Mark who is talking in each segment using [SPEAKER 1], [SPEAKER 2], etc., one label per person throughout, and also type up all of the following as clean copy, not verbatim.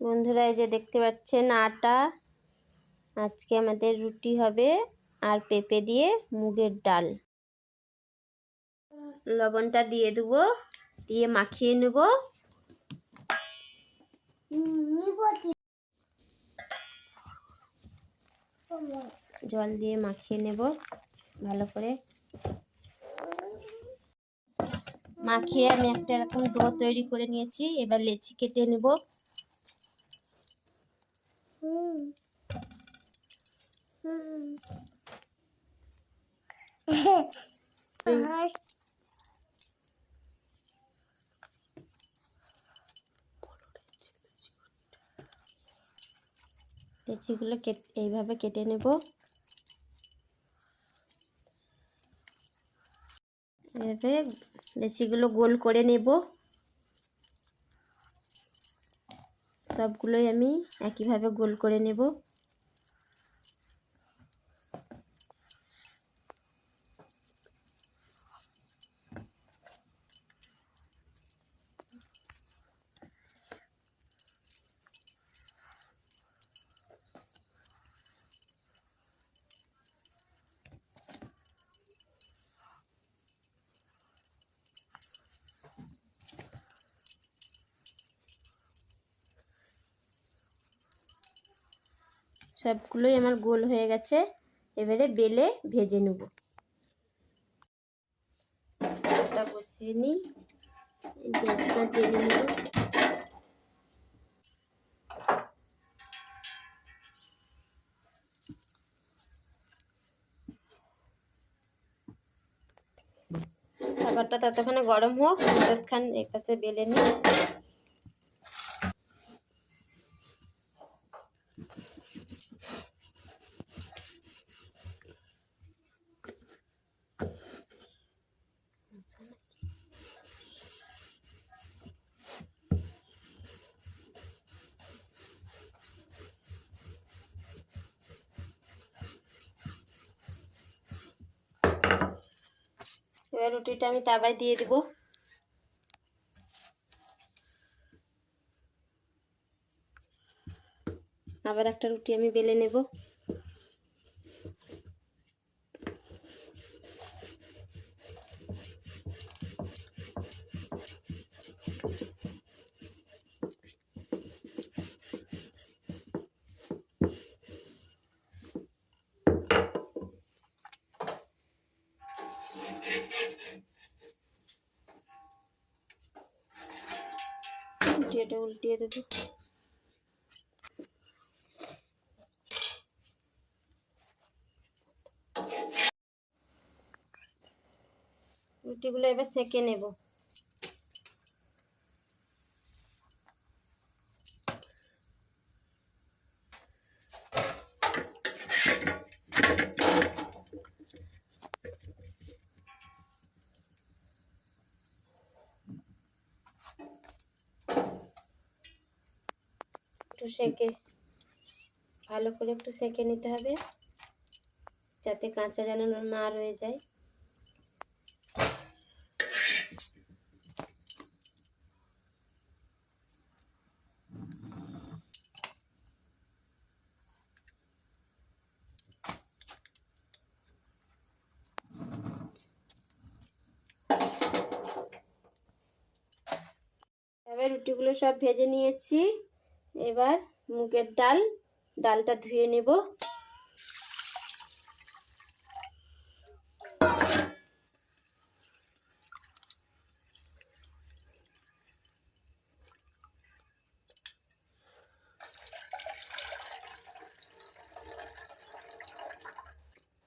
[SPEAKER 1] বন্ধুরা, এই যে দেখতে পাচ্ছেন আটা। আজকে আমাদের রুটি হবে আর পেঁপে দিয়ে মুগের ডাল। লবণটা দিয়ে দেবো, দিয়ে মাখিয়ে নেব। জল দিয়ে মাখিয়ে নেব ভালো করে। মাখিয়ে আমি একটা এরকম ডো তৈরি করে নিয়েছি। এবার লেচি কেটে নেব। লেচিগুলো এইভাবে কেটে নেব। এভাবে লেচিগুলো গোল করে নেব। সবগুলোই আমি একইভাবে গোল করে নেব। সবগুলোই আমার গোল হয়ে গেছে। এবারে বেলে ভেজে নেব। এটা বসিয়ে নিই, গ্যাসটা জ্বেলে নেব। খাবারটা ততক্ষণে গরম হোক, ততক্ষণ এক পাশে বেলে নিই। এবার রুটিটা আমি তাওয়ায় দিয়ে দিব। আবার একটা রুটি আমি বেলে নেব। এটা উল্টিয়ে দেবো। রুটিগুলো এবার সেঁকে নেব। একটু সেঁকে ভালো করে একটু সেঁকে নিতে হবে, যাতে কাঁচা যেন না রয়ে যায়। এবার রুটিগুলো সব ভেজে নিয়েছি। এবার মুগের ডালটা ধুয়ে নেব।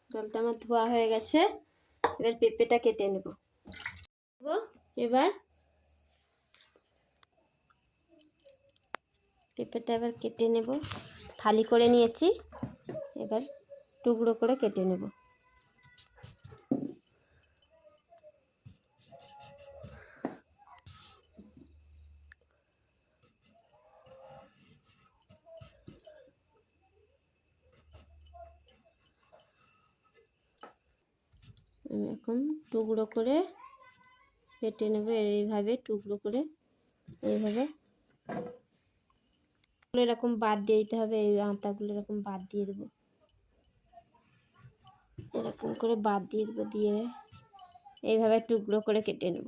[SPEAKER 1] ডালটা আমার ধোয়া হয়ে গেছে। এবার পেঁপেটা কেটে নেব। এবার পেঁপেটা কেটে নেব। ফালি করে নিয়েছি, এবার টুকরো করে কেটে নেব। এখন টুকরো করে কেটে নেব। এইভাবে টুকরো করে এইভাবে এরকম বাদ দিয়ে দিতে হবে, এই আটাগুলো এরকম বাদ দিয়ে দেবো, এরকম করে বাদ দিয়ে দেবো, দিয়ে এইভাবে টুকরো করে কেটে নেব।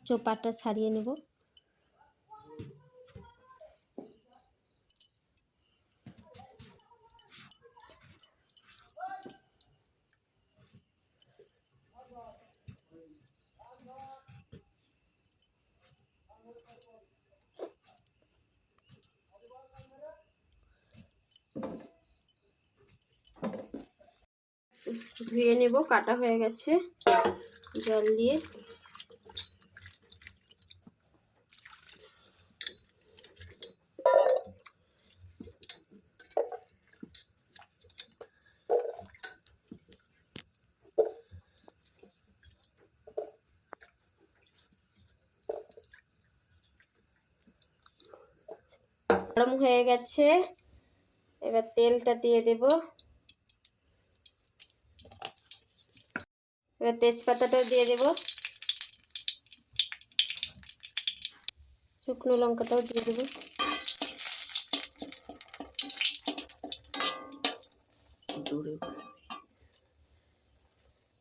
[SPEAKER 1] চোপাটা ছাড়িয়ে নেব। ধুয়ে নেব, কাটা হয়ে গেছে জল দিয়ে। গরম হয়ে গেছে, এবার তেলটা দিয়ে দেব। এবার তেজপাতাটাও দিয়ে দেব, শুকনো লঙ্কাটাও দিয়ে দেব।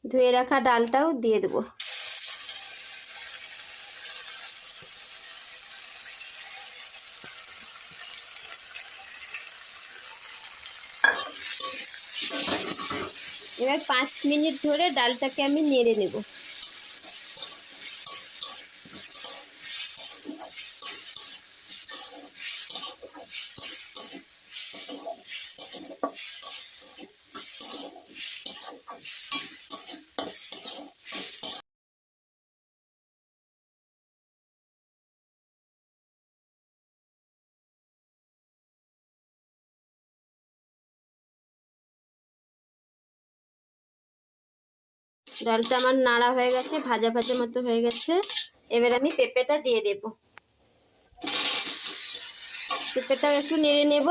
[SPEAKER 1] ধুয়ে রাখা ডালটাও দিয়ে দেব। এবার 5 মিনিট ধরে ডালটাকে আমি নেড়ে নেব। ডালটা আমার নাড়া হয়ে গেছে, ভাজা ভাজা মতো হয়ে গেছে। এবার আমি পেঁপেটা দিয়ে দেব। পেঁপেটাও একটু নেড়ে নেব।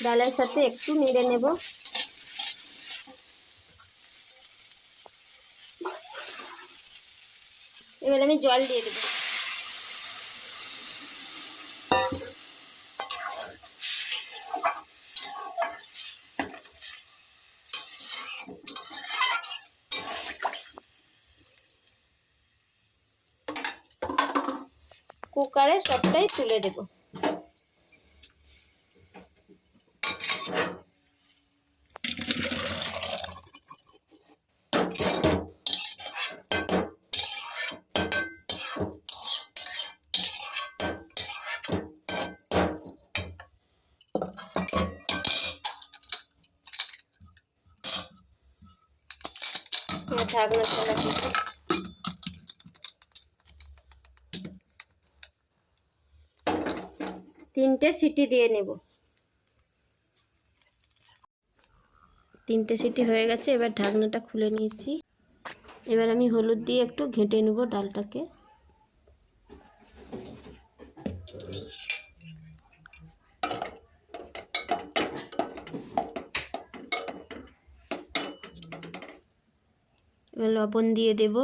[SPEAKER 1] ডালের সাথে একটু নেড়ে নেব। এবার আমি জল দিয়ে দেব। কুকারে সবটাই তুলে দেব। ঢাকনা চালা দিব। 3টে সিটি দিয়ে নেব। 3টে সিটি হয়ে গেছে, এবার ঢাকনাটা খুলে নিয়েছি। এবার আমি হলুদ দিয়ে একটু ঘেঁটে নেব ডালটাকে। এবার লবণ দিয়ে দেব।